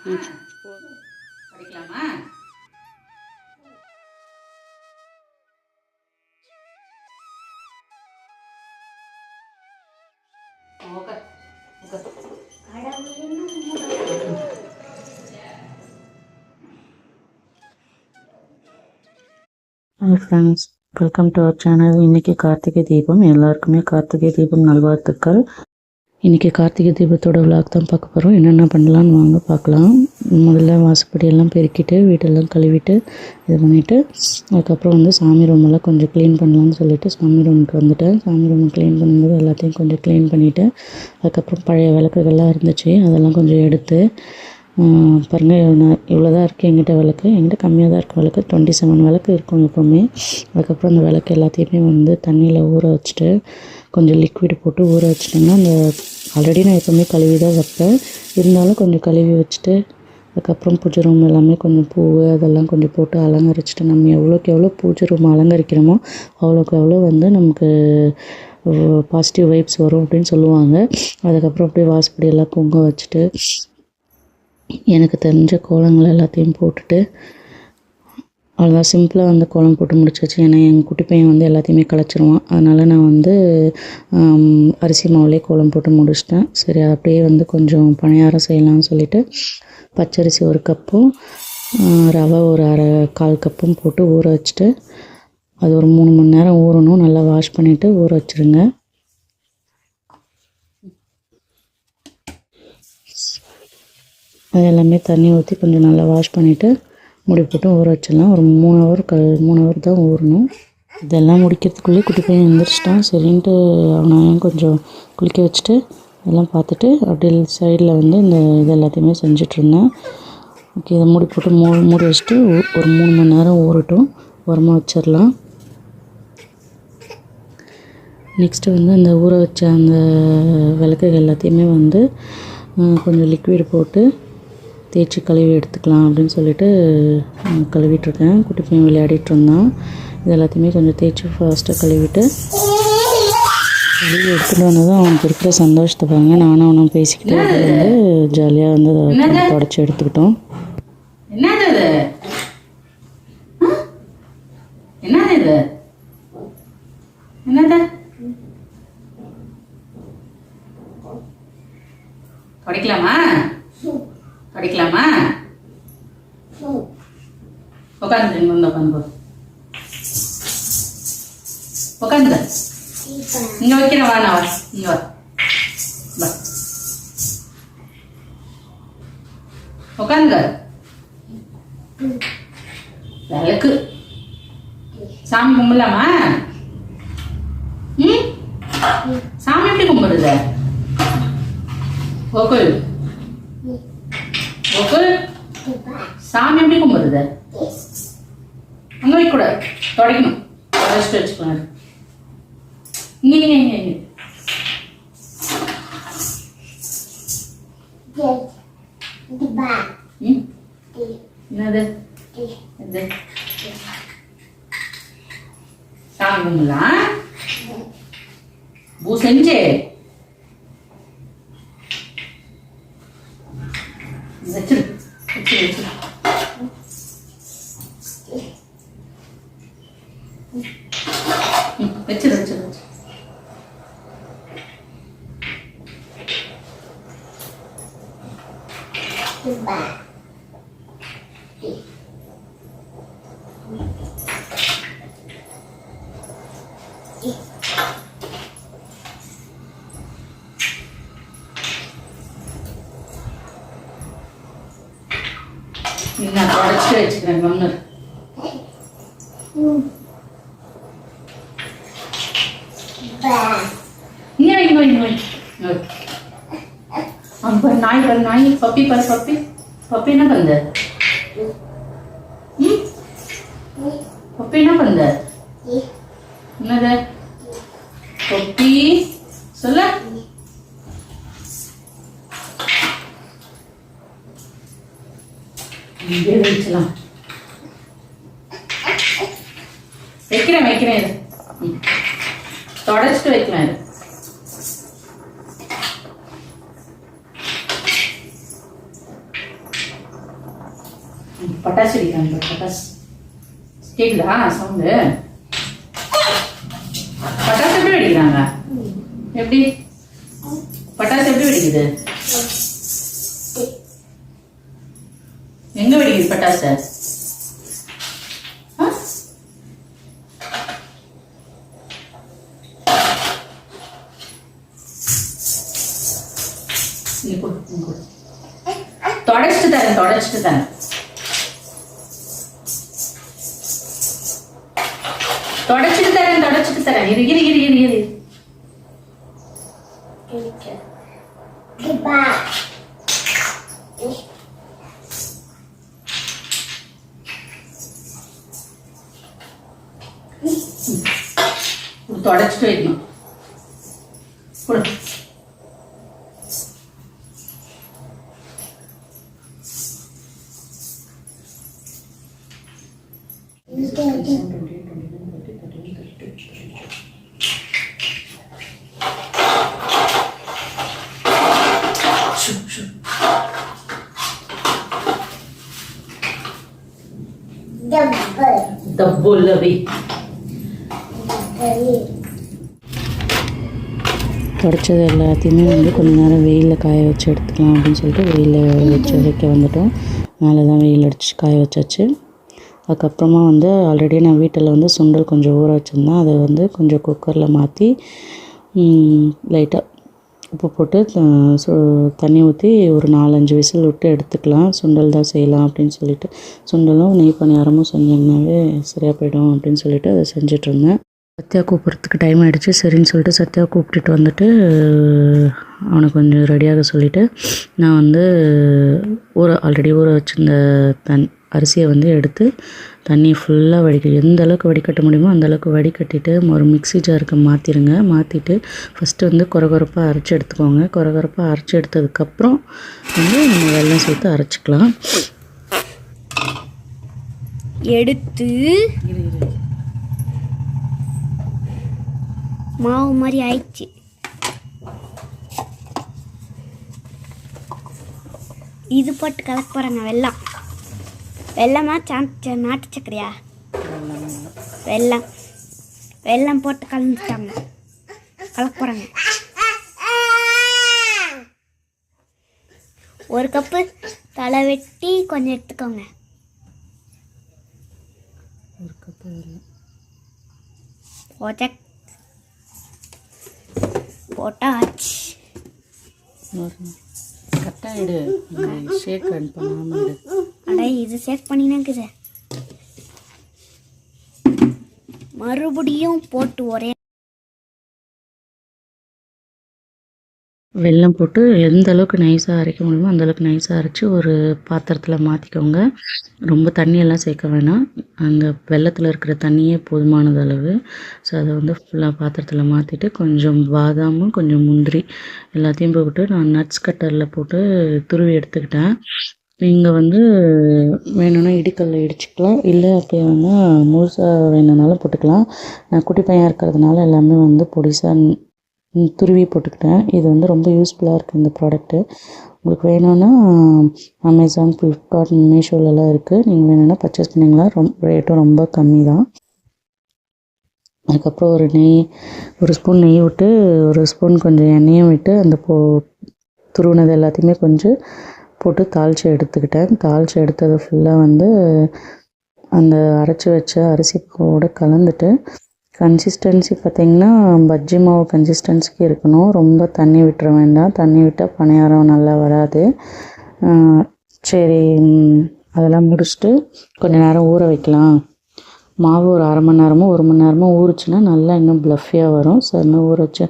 படிக்கலாமா? Okay hi friends, welcome to our channel. இன்றைக்கி கார்த்திகை தீபம். எல்லாருக்குமே கார்த்திகை தீபம் நல்வாழ்த்துக்கள். இன்றைக்கி கார்த்திகை தீபத்தோட விளாக் தான் பார்க்க போகிறோம். என்னென்ன பண்ணலான்னு வாங்க பார்க்கலாம். முதல்ல வாசப்படியெல்லாம் பெருக்கிட்டு வீட்டெல்லாம் கழுவிட்டு இது பண்ணிவிட்டு அதுக்கப்புறம் வந்து சாமி ரூமெல்லாம் கொஞ்சம் க்ளீன் பண்ணலான்னு சொல்லிவிட்டு சாமி ரூமுக்கு வந்துட்டேன். சாமி ரூம் க்ளீன் பண்ணும்போது எல்லாத்தையும் கொஞ்சம் க்ளீன் பண்ணிவிட்டு அதுக்கப்புறம் பழைய விளக்குகள்லாம் இருந்துச்சு, அதெல்லாம் கொஞ்சம் எடுத்து பாருங்கள், இவ்வளோ தான் இருக்குது எங்கிட்ட விளக்கு. எங்கிட்ட கம்மியாக தான் இருக்குது விளக்கு. 27 விளக்கு இருக்கும் எப்போவுமே. அதுக்கப்புறம் அந்த விளக்கு எல்லாத்தையுமே வந்து தண்ணியில் ஊற வச்சுட்டு கொஞ்சம் லிக்விட் போட்டு ஊற வச்சிட்டிங்கன்னா அந்த ஆல்ரெடி நான் எப்போவுமே கழுவி தான் வைப்பேன். இருந்தாலும் கொஞ்சம் கழுவி வச்சுட்டு அதுக்கப்புறம் பூஜை ரூம் எல்லாமே கொஞ்சம் பூ அதெல்லாம் கொஞ்சம் போட்டு அலங்கரிச்சுட்டு நம்ம எவ்வளோக்கு எவ்வளோ பூஜை ரூம் அலங்கரிக்கிறோமோ அவ்வளோக்கு எவ்வளோ வந்து நமக்கு பாசிட்டிவ் வைப்ஸ் வரும் அப்படின்னு சொல்லுவாங்க. அதுக்கப்புறம் அப்படியே வாசப்படியெல்லாம் குங்குமம் வச்சுட்டு எனக்கு தெரிஞ்ச கோலங்கள் எல்லாத்தையும் போட்டுட்டு அவ்வளோதான். சிம்பிளாக வந்து கோலம் போட்டு முடிச்சாச்சு. ஏன்னா எங்கள் குட்டி பையன் வந்து எல்லாத்தையுமே கலைச்சிருவான். அதனால் நான் வந்து அரிசி மாவுலேயே கோலம் போட்டு முடிச்சிட்டேன். சரி, அப்படியே வந்து கொஞ்சம் பணியாரம் செய்யலாம்னு சொல்லிவிட்டு பச்சரிசி 1 கப்பும் ரவை ஒரு 1/4 கப்பும் போட்டு ஊற வச்சுட்டு அது ஒரு 3 மணி நேரம் ஊறணும். நல்லா வாஷ் பண்ணிவிட்டு ஊற வச்சுருங்க. அது எல்லாமே தண்ணி ஊற்றி கொஞ்சம் நல்லா வாஷ் பண்ணிவிட்டு முடி போட்டு ஊற வச்சிடலாம். ஒரு 3 ஹவர் தான் ஊறணும். இதெல்லாம் முடிக்கிறதுக்குள்ளே குட்டி பையன் எழுந்திரிச்சிட்டான். சரின்ட்டு அவனையும் கொஞ்சம் குளிக்க வச்சுட்டு இதெல்லாம் பார்த்துட்டு அப்படியே சைடில் வந்து இந்த இது எல்லாத்தையுமே செஞ்சிட்ருந்தேன். ஓகே, இதை மூடி போட்டு மூடி வச்சுட்டு ஒரு 3 மணி நேரம் ஊறட்டும், உரமாக வச்சிடலாம். நெக்ஸ்ட்டு வந்து அந்த ஊற வச்ச அந்த விளக்குகள் எல்லாத்தையுமே வந்து கொஞ்சம் லிக்விட் போட்டு தேய்ச்சி கழுவி எடுத்துக்கலாம் அப்படின்னு சொல்லிட்டு கழுவிட்டுருக்கேன். குட்டி பையன் விளையாடிட்டு இருந்தான். இது எல்லாத்தையுமே கொஞ்சம் தேய்ச்சி ஃபாஸ்ட்டாக கழுவி எடுத்துகிட்டு வந்ததும் அவனுக்கு இருக்கிற சந்தோஷத்தை பாருங்க. நானும் அவனும் பேசிக்கிட்டே வந்து ஜாலியாக வந்து அதை தொடச்சி எடுத்துக்கிட்டோம். என்னது இது? என்னது இது? என்னது? படிக்கலாமா? படிக்கலாமா? உட்காந்து இங்க உட்காந்து உட்காந்து இங்க வைக்கிறேன். வா, நான் இங்க வா, உட்காந்து. விளக்கு சாமி கும்பிடலாமா? சாமி எப்படி கும்பிடுது? ஓகே ஓகே, சாமி எப்படி கும்பிடுது? அங்கே வைக்கக்கூடாது, தொடக்கணும். தொடச்சிட்டு வச்சுக்கலாம். இங்கே இங்கே இங்கே இங்கே என்னது இது? சாமி கும்பிடலாம். பூ செஞ்சு வச்சிரு வச்சிரு வச்சிரு. வச்சிரு வச்சிரு வச்சிரு. நான் தொடச்சிட்டு வச்சுக்கிறேன். ஒன்று நாய் பாரு, நாய் பப்பி பாரு. பப்பி பப்பி என்ன பண்ணுத? பப்பி என்ன பண்ணுத? என்னது பப்பி சொல்ல? இங்கே வச்சுலாம். வைக்கிறேன் வைக்கிறேன். இது தொடச்சிட்டு வைக்கலாம். இது பட்டாசு வெடிக்கிறாங்க. பட்டாசு கேக்குதா சவுண்டு? பட்டாசு எப்படி வெடிக்கிறாங்க? எப்படி பட்டாசு எப்படி வெடிக்குது? எங்க வெடிக்குது பட்டாசு? தொடச்சிட்டு தரேன் தொடச்சிட்டு தரேன் தொடச்சிட்டு தரேன் தொடச்சிட்டு தரேன். இரு இரு இரு இரு இரு. தொடச்சிட்டு வைக்கணும். தொடச்சது எல்லாத்தையுமே வந்து கொஞ்ச நேரம் வெயிலில் காய வச்சு எடுத்துக்கலாம் அப்படின்னு சொல்லிட்டு வெயிலில் வச்சு வைக்க வந்துட்டோம். மேலே தான் வெயில் அடிச்சு காய வச்சாச்சு. அதுக்கப்புறமா வந்து ஆல்ரெடி நான் வீட்டில் வந்து சுண்டல் கொஞ்சம் ஊற வச்சுருந்தேன். அதை வந்து கொஞ்சம் குக்கரில் மாற்றி லைட்டாக உப்பு போட்டு தண்ணி ஊற்றி ஒரு 4-5 விசில் விட்டு எடுத்துக்கலாம். சுண்டல் தான் செய்யலாம் அப்படின்னு சொல்லிட்டு சுண்டலும் நெய் பணியாரமும் செஞ்சிங்கனாவே சரியாக போயிடும் அப்படின்னு சொல்லிட்டு அதை செஞ்சிட்ருந்தேன். சத்யா கூப்பிட்றதுக்கு டைம் ஆகிடுச்சு. சரின்னு சொல்லிட்டு சத்யா கூப்பிட்டுட்டு வந்துட்டு அவனை கொஞ்சம் ரெடியாக சொல்லிவிட்டு நான் வந்து ஆல்ரெடி ஊற வச்சுருந்த அரிசியை வந்து எடுத்து தண்ணி ஃபுல்லாக எந்த அளவுக்கு வடிகட்ட முடியுமோ அந்தளவுக்கு வடிகட்டிட்டு ஒரு மிக்ஸி ஜாருக்கு மாற்றிடுங்க. மாற்றிட்டு ஃபஸ்ட்டு வந்து கொரகொரப்பாக அரைச்சி எடுத்துக்கோங்க. கொரகொரப்பாக அரைச்சி எடுத்ததுக்கப்புறம் வந்து நம்ம வெல்லம் சேர்த்து அரைச்சிக்கலாம். எடுத்து மாவு மாதிரி ஆயிடுச்சு. இது போட்டு கலக்க போகிறாங்க. வெல்லமா நாட்டு சக்கரையா? வெல்லம் போட்டு கலந்துட்டாங்க. கலக்க போகிறாங்க. 1 கப்பு தலை வெட்டி கொஞ்சம் எடுத்துக்கோங்க. 1 கப்பு போட்டாச்சு. கரெக்டாக இடு. ஷேக் பண்ணாமல் இடு. அடே இது ஷேக் பண்ணினாக்குது. மறுபடியும் போட்டு ஒரே வெல்லம் போட்டு எந்த அளவுக்கு நைஸாக அரைக்க முடியுமோ அந்தளவுக்கு நைஸாக அரைச்சி ஒரு பாத்திரத்தில் மாற்றிக்கோங்க. ரொம்ப தண்ணியெல்லாம் சேர்க்க வேணாம். அந்த வெல்லத்தில் இருக்கிற தண்ணியே போதுமானது அளவு. ஸோ அதை வந்து ஃபுல்லாக பாத்திரத்தில் மாற்றிட்டு கொஞ்சம் பாதாமும் கொஞ்சம் முந்திரி எல்லாத்தையும் போட்டு நான் நட்ஸ் கட்டரில் போட்டு துருவி எடுத்துக்கிட்டேன். நீங்கள் வந்து வேணும்னா இடிக்கல்ல இடிச்சிக்கலாம், இல்லை அப்போ வந்து முழுசாக வேணுனாலும் போட்டுக்கலாம். நான் குட்டி பையன் இருக்கிறதுனால எல்லாமே வந்து பொடிசாக துருவி போட்டுக்கிட்டேன். இது வந்து ரொம்ப யூஸ்ஃபுல்லாக இருக்குது இந்த ப்ராடக்ட்டு. உங்களுக்கு வேணும்னா அமேசான், ஃப்ளிப்கார்ட், மீஷோலலாம் இருக்குது. நீங்கள் வேணும்னா பர்ச்சேஸ் பண்ணிங்களா. ரேட்டும் ரொம்ப கம்மி தான். அதுக்கப்புறம் ஒரு ஸ்பூன் நெய் விட்டு ஒரு ஸ்பூன் கொஞ்சம் எண்ணெயும் விட்டு அந்த துருவினது எல்லாத்தையுமே கொஞ்சம் போட்டு தாளித்து எடுத்துக்கிட்டேன். தாளித்து எடுத்தது ஃபுல்லாக வந்து அந்த அரைச்சி வச்ச அரிசி கூட கலந்துட்டு கன்சிஸ்டன்சி பார்த்திங்கன்னா பஜ்ஜி மாவு கன்சிஸ்டன்சிக்கு இருக்கணும். ரொம்ப தண்ணி விட்டுற வேண்டாம். தண்ணி விட்டால் பணியாரம் நல்லா வராது. சரி, அதெல்லாம் முடிச்சுட்டு கொஞ்சம் நேரம் ஊற வைக்கலாம். மாவு ஒரு 1/2 மணி நேரமோ 1 மணி நேரமோ ஊறிச்சுன்னா நல்லா இன்னும் ப்ளஃபியாக வரும். இன்னும் ஊற வச்சு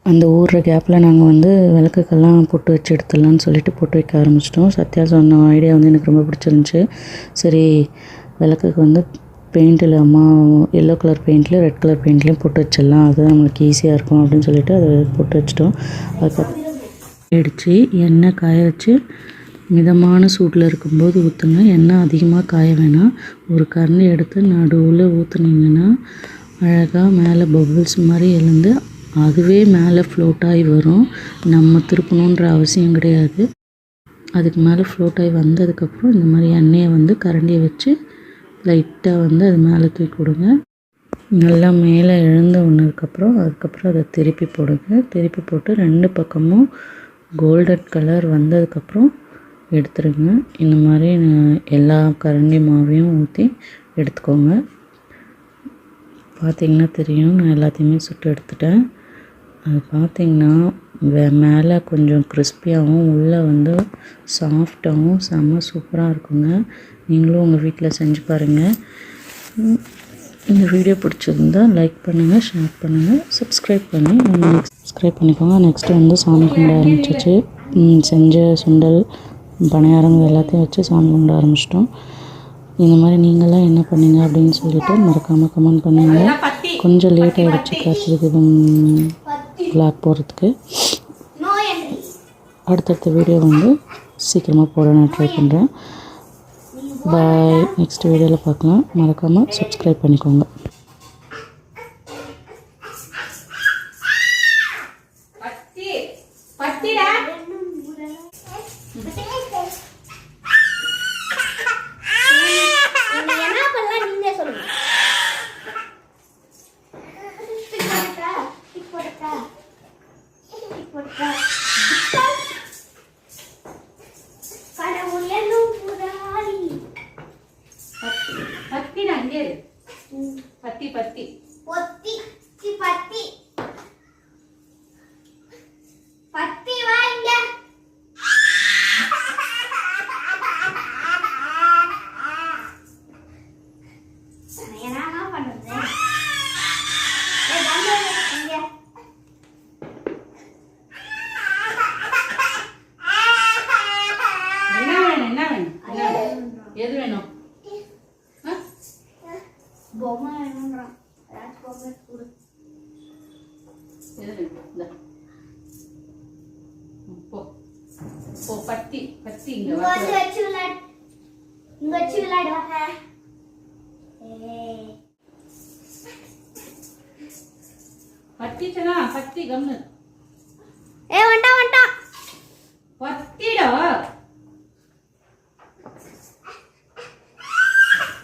அந்த ஊறுற கேப்பில் நாங்கள் வந்து விளக்குக்கெல்லாம் பொட்டு வச்சு எடுத்துடலான்னு சொல்லிட்டு பொட்டு வைக்க ஆரம்பிச்சிட்டோம். சத்யா சொன்ன ஐடியா வந்து எனக்கு ரொம்ப பிடிச்சிருந்துச்சி. சரி, விளக்குக்கு வந்து பெயிண்டில் அம்மா எல்லோ கலர் பெயிண்டில் ரெட் கலர் பெயிண்ட்லேயும் போட்டு வச்சிடலாம், அது நம்மளுக்கு ஈஸியாக இருக்கும் அப்படின்னு சொல்லிட்டு அதை போட்டு வச்சிட்டோம். அதுக்கப்புறம் அடித்து எண்ணெய் காய வச்சு மிதமான சூட்டில் இருக்கும்போது ஊற்றுங்க. எண்ணெய் அதிகமாக காய வேணாம். ஒரு கரண்டி எடுத்து நடுவில் ஊற்றுனீங்கன்னா அழகாக மேலே பபுள்ஸ் மாதிரி எழுந்து அதுவே மேலே ஃப்ளோட் ஆகி வரும். நம்ம திருப்பணுன்ற அவசியம் கிடையாது. அதுக்கு மேலே ஃப்ளோட் ஆகி வந்ததுக்கப்புறம் இந்த மாதிரி எண்ணெயை வந்து கரண்டியை வச்சு லைட்டாக வந்து அது மேலே தூக்கி விடுங்க. நல்லா மேலே எழுந்து ஒன்றதுக்கப்புறம் அதுக்கப்புறம் அதை திருப்பி போடுங்க. திருப்பி போட்டு 2 பக்கமும் கோல்டன் கலர் வந்ததுக்கப்புறம் எடுத்துருங்க. இந்த மாதிரி எல்லா கரண்டி மாவையும் ஊற்றி எடுத்துக்கோங்க. பார்த்திங்கன்னா தெரியும், நான் எல்லாத்தையுமே சுட்டு எடுத்துட்டேன். அது பார்த்திங்கன்னா மேலே கொஞ்சம் கிறிஸ்பியாகவும் உள்ளே வந்து சாஃப்டாகவும் செம்ம சூப்பராக இருக்குங்க. நீங்களும் உங்கள் வீட்டில் செஞ்சு பாருங்கள். இந்த வீடியோ பிடிச்சிருந்தா லைக் பண்ணுங்கள், ஷேர் பண்ணுங்கள், சப்ஸ்கிரைப் பண்ணிக்கோங்க. நெக்ஸ்ட்டு வந்து சாமி கும்பிட ஆரம்பிச்சிச்சு. செஞ்ச சுண்டல் பணியாரங்கள் எல்லாத்தையும் வச்சு சாமி கும்பிட ஆரம்பிச்சிட்டோம். இந்த மாதிரி நீங்களாம் என்ன பண்ணீங்க அப்படின்னு சொல்லிட்டு மறக்காமல் கமெண்ட் பண்ணுங்கள். கொஞ்சம் லேட் ஆகிடுச்சு கார்த்திகை தீபம் vlog போகிறதுக்கு. அடுத்தடுத்த வீடியோ வந்து சீக்கிரமாக போட நான் ட்ரை பண்ணுறேன். பாய். நெக்ஸ்ட் வீடியோவில் பார்க்கலாம். மறக்காமல் சப்ஸ்கிரைப் பண்ணிக்கோங்க. பத்தி பத்தி பொத்தி பத்தி பத்தி வாங்க. என்ன பண்றது? என்ன வேணும் எது வேணும்? பொம்மை வேணும்ன்றான். பொம்மை கொடு. எது வேணும்? போ போ. பத்தி பத்தி இங்க வச்சு விளையாடு. இங்க வச்சு விளையாடுவாங்க. பத்திச்சனா பத்தி கம்மு. வண்டா பத்திடா.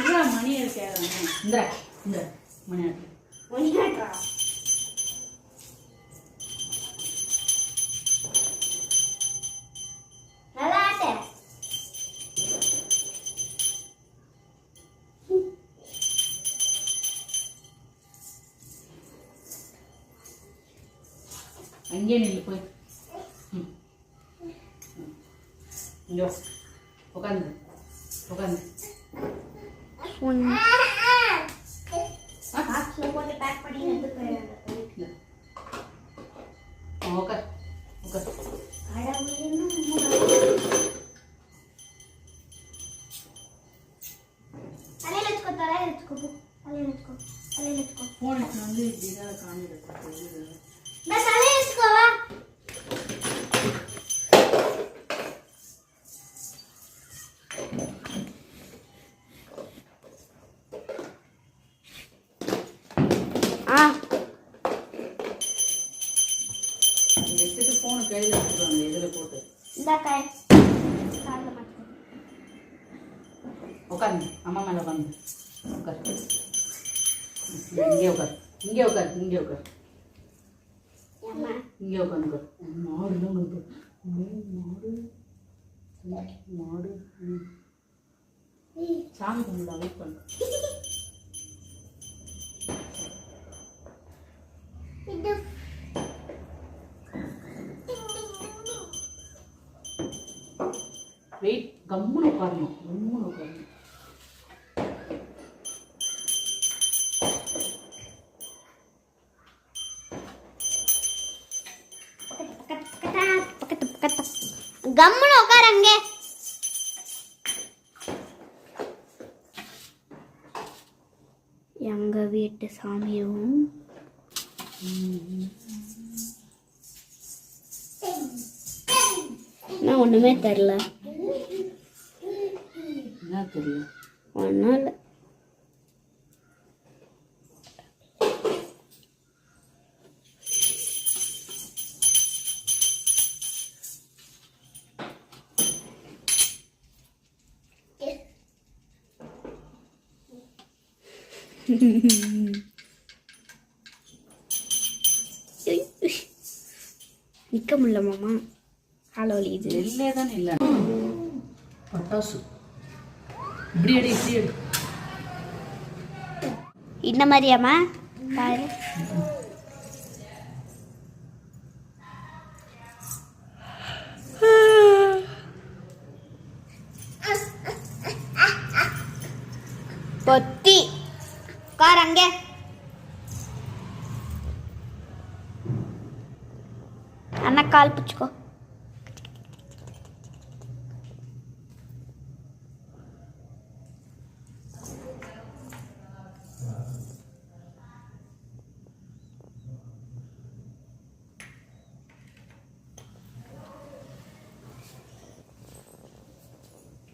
இதுல மணி இருக்காங்க. இந்த மணி ஆட்டுறா. நல்லா ஆட்டு. அங்கே நில்லு போய். இங்க உட்காந்து உட்காந்து. போட்டு பேக் பண்ணி எடுத்து போயிடுறாங்க. உட்கார் உட்கார். போன் வந்து இப்படிதான் காமிடுறது. எடுத்துட்டு போன் கையில் வச்சுருவாங்க. இதில் போட்டு உட்காந்து அம்மா மேலே உட்காந்து உட்கார். இங்கே உட்கார் இங்கே உட்கார் இங்கே உட்கார் இங்கே உட்காந்துக்கோ. மாடுலாம் இருக்கு. மாடு சாமி கும்பிடா. வெயிட் பண்ணு. வெயிட். கம்முன்னு உட்காரணும். கம்முன்னு உட்காரணும். கம்முன்னு உட்காரங்க. எங்க வீட்டு சாமியும் நான் ஒண்ணுமே தெரியல. என்ன தெரியல? ஒன்றும் இல்லை. நிற்க முடியல மாமா கால வலி இது வெளிலே தான் இல்லை பட்டாசு இப்படி எடு இப்படி எடு இந்த மாதிரியாம்மா பாரு பொத்தி கார் அங்கே அண்ணா கால் பிடிச்சிக்கோ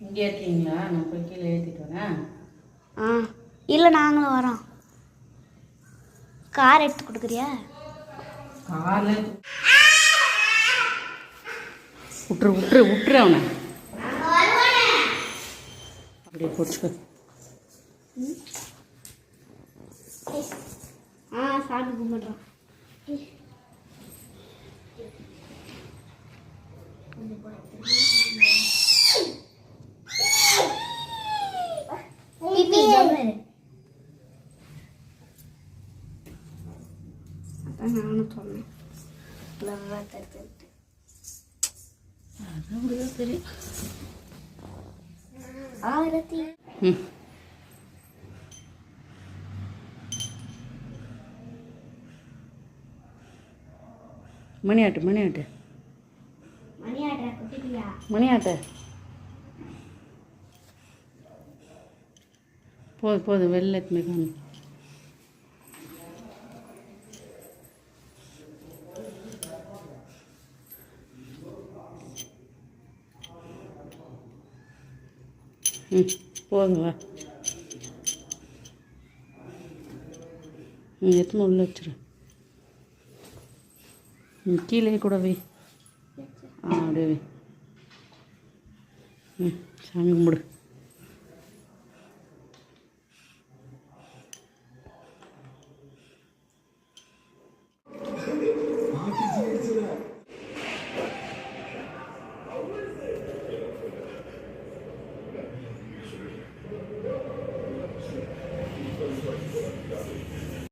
இங்கே இருக்கீங்களா? நான் போய் கீழே ஏற்றிட்டு வரேன். ஆ இல்லை நாங்களும் வரோம். கார் எடுத்து கொடுக்குறியா? காரில் விட்டுரு விட்டுரு விட்டுரு அவனை அப்படியே பிடிச்சிக்க. சாமி கும்பிட்றோம். நானும் சொன்னேன் தெரியும். ஆரத்தி மணியாட்டு மணியாட்டு மணியாடுற குட்டியா மணியாட்ட போதும் போதும் வெளில எடுத்துன்னு போதும் வா. எத்தனை உள்ள வச்சிரு. கீழே கூட வை. அப்படியே வை. சாமி கும்பிடு.